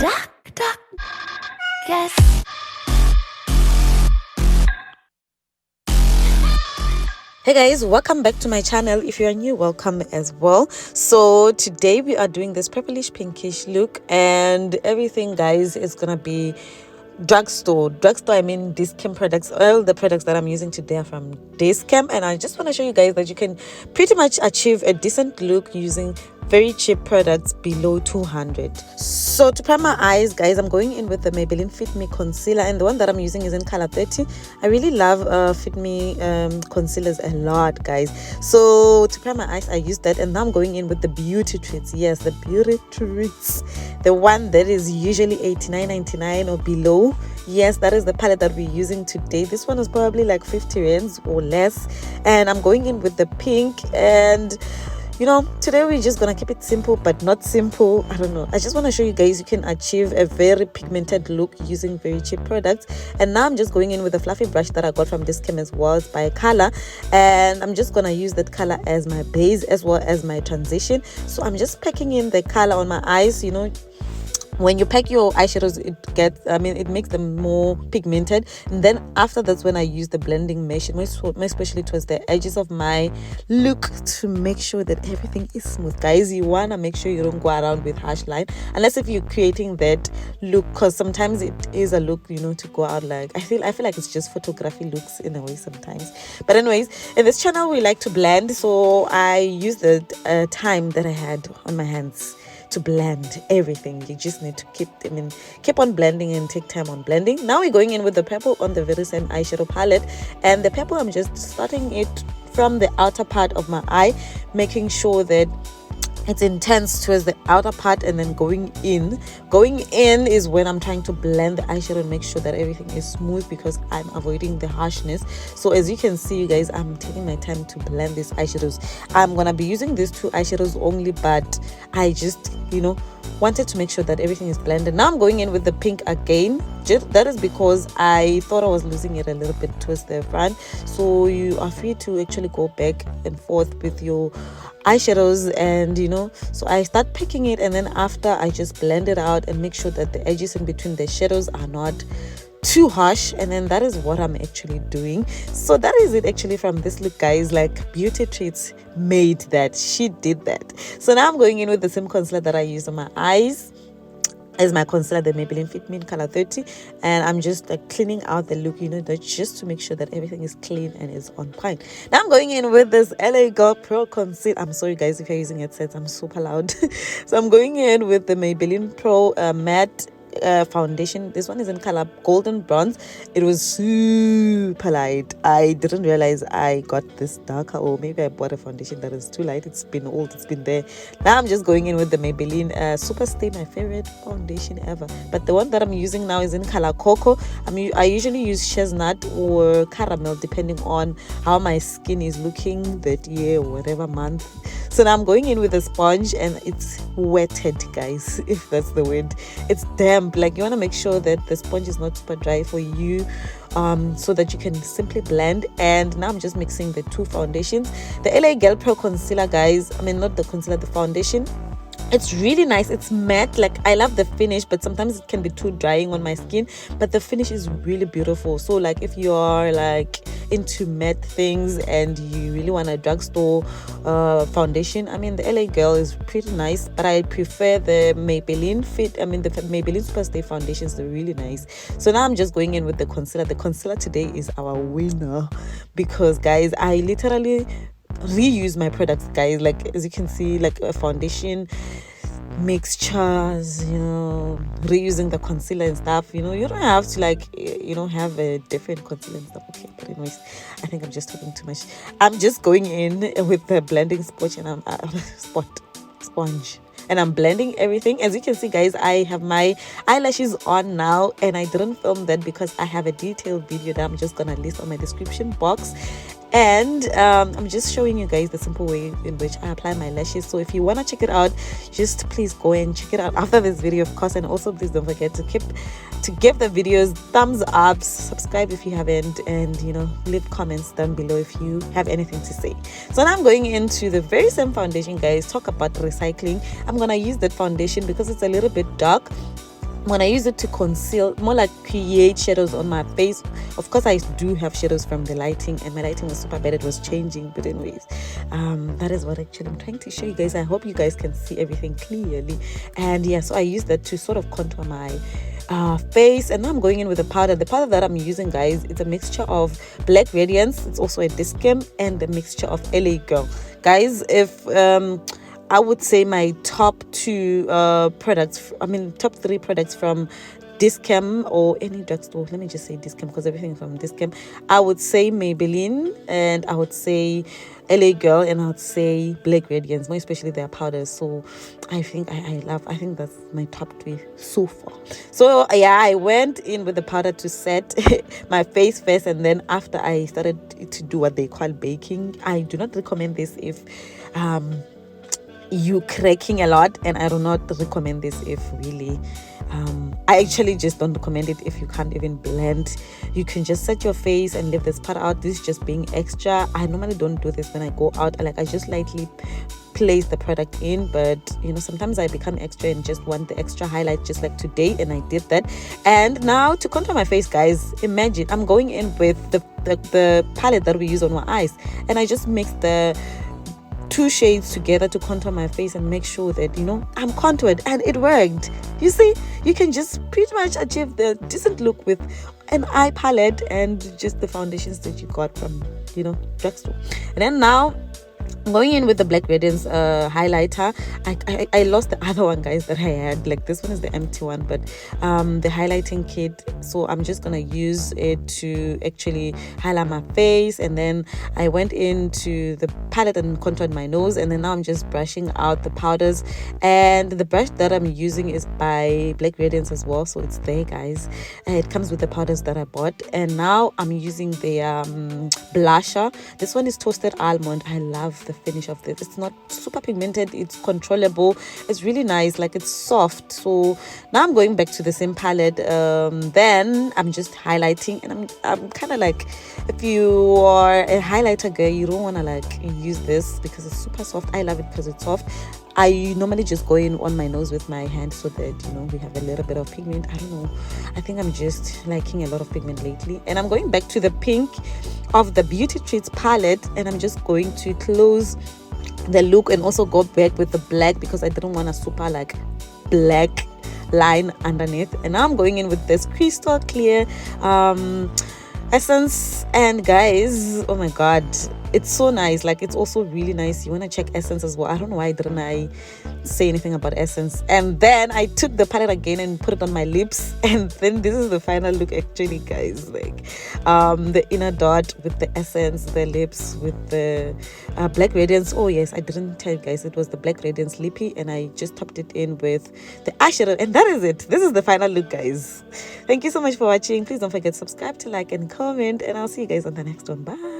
Duck, duck, yes. Hey guys, welcome back to my channel. If you are new, welcome as well. So today we are doing this purplish pinkish look, and everything, guys, is gonna be drugstore. I mean Dischem products. All the products that I'm using today are from Dischem, and I just want to show you guys that you can pretty much achieve a decent look using very cheap products below 200. So to prime my eyes, guys, I'm going in with the Maybelline Fit Me Concealer, and the one that I'm using is in color 30. I really love Fit Me concealers a lot, guys. So to prime my eyes, I used that, and now I'm going in with the Beauty Treats. Yes, the Beauty Treats, the one that is usually $89.99 or below. Yes, that is the palette that we're using today. This one is probably like 50 rands or less, and I'm going in with the pink. And you know, today we're just gonna keep it simple, but not simple. I don't know, I just want to show you guys you can achieve a very pigmented look using very cheap products. And now I'm just going in with a fluffy brush that I got from Dischem as well. It's by color, and I'm just gonna use that color as my base as well as my transition. So I'm just packing in the color on my eyes. You know, when you pack your eyeshadows, it makes them more pigmented. And then after that's when I use the blending mesh, most especially towards the edges of my look, to make sure that everything is smooth. Guys, you want to make sure you don't go around with harsh line, unless if you're creating that look, because sometimes it is a look, you know, to go out like, I feel like it's just photography looks in a way sometimes. But anyways, in this channel we like to blend, so I used the time that I had on my hands to blend everything. You just need to keep on blending and take time on blending. Now we're going in with the purple on the very same eyeshadow palette, and the purple, I'm just starting it from the outer part of my eye, making sure that it's intense towards the outer part, and then going in is when I'm trying to blend the eyeshadow and make sure that everything is smooth, because I'm avoiding the harshness. So as you can see, you guys, I'm taking my time to blend these eyeshadows. I'm gonna be using these two eyeshadows only, but I just, you know, wanted to make sure that everything is blended. Now I'm going in with the pink again. That is because I thought I was losing it a little bit towards the front, so you are free to actually go back and forth with your eyeshadows. And you know, so I start picking it, and then after I just blend it out and make sure that the edges in between the shadows are not too harsh, and then that is what I'm actually doing. So that is it actually from this look, guys. Like, Beauty Treats made that, she did that. So now I'm going in with the same concealer that I used on my eyes as my concealer, the Maybelline Fit Me in color 30, and I'm just like cleaning out the look, you know, that just to make sure that everything is clean and is on point. Now I'm going in with this LA Girl Pro Concealer. I'm sorry guys if you're using headsets, I'm super loud. So I'm going in with the Maybelline Pro Matte foundation. This one is in color golden bronze. It was super light. I didn't realize I got this darker, or maybe I bought a foundation that is too light. It's been old, it's been there. Now I'm just going in with the Maybelline Superstay, my favorite foundation ever, but the one that I'm using now is in color cocoa. I usually use chestnut or caramel depending on how my skin is looking that year or whatever month. So now I'm going in with a sponge, and it's wetted, guys, if that's the word. It's damp. Like, you want to make sure that the sponge is not super dry for you, so that you can simply blend. And now I'm just mixing the two foundations. The LA Girl Pro Concealer, guys, not the concealer, the foundation, it's really nice. It's matte. Like, I love the finish, but sometimes it can be too drying on my skin, but the finish is really beautiful. So like, if you're like into matte things and you really want a drugstore foundation, the LA Girl is pretty nice, but I prefer the Maybelline the Maybelline Superstay foundations. They're really nice. So now I'm just going in with the concealer. The concealer today is our winner, because guys, I literally reuse my products, guys. Like, as you can see, like a foundation mixtures, you know, reusing the concealer and stuff. You know, you don't have to like, you know, have a different concealer and stuff. Okay, but anyways, I think I'm just talking too much. I'm just going in with the blending sponge, and I'm sponge, and I'm blending everything. As you can see, guys, I have my eyelashes on now, and I didn't film that because I have a detailed video that I'm just gonna list on my description box. And I'm just showing you guys the simple way in which I apply my lashes. So if you want to check it out, just please go and check it out after this video, of course. And also, please don't forget to give the videos thumbs up, subscribe if you haven't, and you know, leave comments down below if you have anything to say. So now I'm going into the very same foundation, guys. Talk about recycling. I'm gonna use that foundation because it's a little bit dark. when I use it to conceal, more like create shadows on my face. Of course, I do have shadows from the lighting, and my lighting was super bad. It was changing, but anyways, that is what actually I'm trying to show you guys. I hope you guys can see everything clearly. And yeah, so I use that to sort of contour my face. And now I'm going in with the powder. The powder that I'm using, guys, it's a mixture of Black Radiance, it's also a Dischem, and the mixture of LA Girl. Guys, if I would say my top two products, top three products from Dischem or any drugstore. Let me just say Dischem because everything from Dischem. I would say Maybelline, and I would say LA Girl, and I would say Black Radiance, more especially their powders. So I think I think that's my top three so far. So yeah, I went in with the powder to set my face first, and then after I started to do what they call baking. I do not recommend this if you cracking a lot, and I do not recommend this if really I actually just don't recommend it if you can't even blend. You can just set your face and leave this part out. This is just being extra. I normally don't do this when I go out. I just lightly place the product in, but you know, sometimes I become extra and just want the extra highlight, just like today, and I did that. And now to contour my face, guys, imagine I'm going in with the palette that we use on our eyes, and I just mix the two shades together to contour my face and make sure that, you know, I'm contoured, and it worked. You see, you can just pretty much achieve the decent look with an eye palette and just the foundations that you got from, you know, drugstore. And then now I'm going in with the Black Radiance highlighter. I lost the other one, guys, that I had. Like, this one is the empty one, but the highlighting kit. So I'm just gonna use it to actually highlight my face. And then I went into the palette and contoured my nose. And then now I'm just brushing out the powders. And the brush that I'm using is by Black Radiance as well. So it's there, guys. And it comes with the powders that I bought. And now I'm using the blusher. This one is Toasted Almond. I love the finish of this. It's not super pigmented, it's controllable, it's really nice, like it's soft. So now I'm going back to the same palette. Then I'm just highlighting, and I'm kind of like, if you are a highlighter girl, you don't want to like use this because it's super soft. I love it because it's soft. I normally just go in on my nose with my hand so that, you know, we have a little bit of pigment. I don't know, I think I'm just liking a lot of pigment lately. And I'm going back to the pink of the Beauty Treats palette, and I'm just going to close the look and also go back with the black because I didn't want a super like black line underneath. And now I'm going in with this crystal clear essence, and guys, oh my god, it's so nice. Like, it's also really nice. You want to check Essence as well. I don't know why didn't I say anything about Essence. And then I took the palette again and put it on my lips, and then this is the final look actually, guys. Like the inner dot with the Essence, the lips with the Black Radiance. Oh yes, I didn't tell you guys, it was the Black Radiance lippy, and I just topped it in with the eyeshadow, and that is it. This is the final look, guys. Thank you so much for watching. Please don't forget to subscribe, to like and comment, and I'll see you guys on the next one. Bye.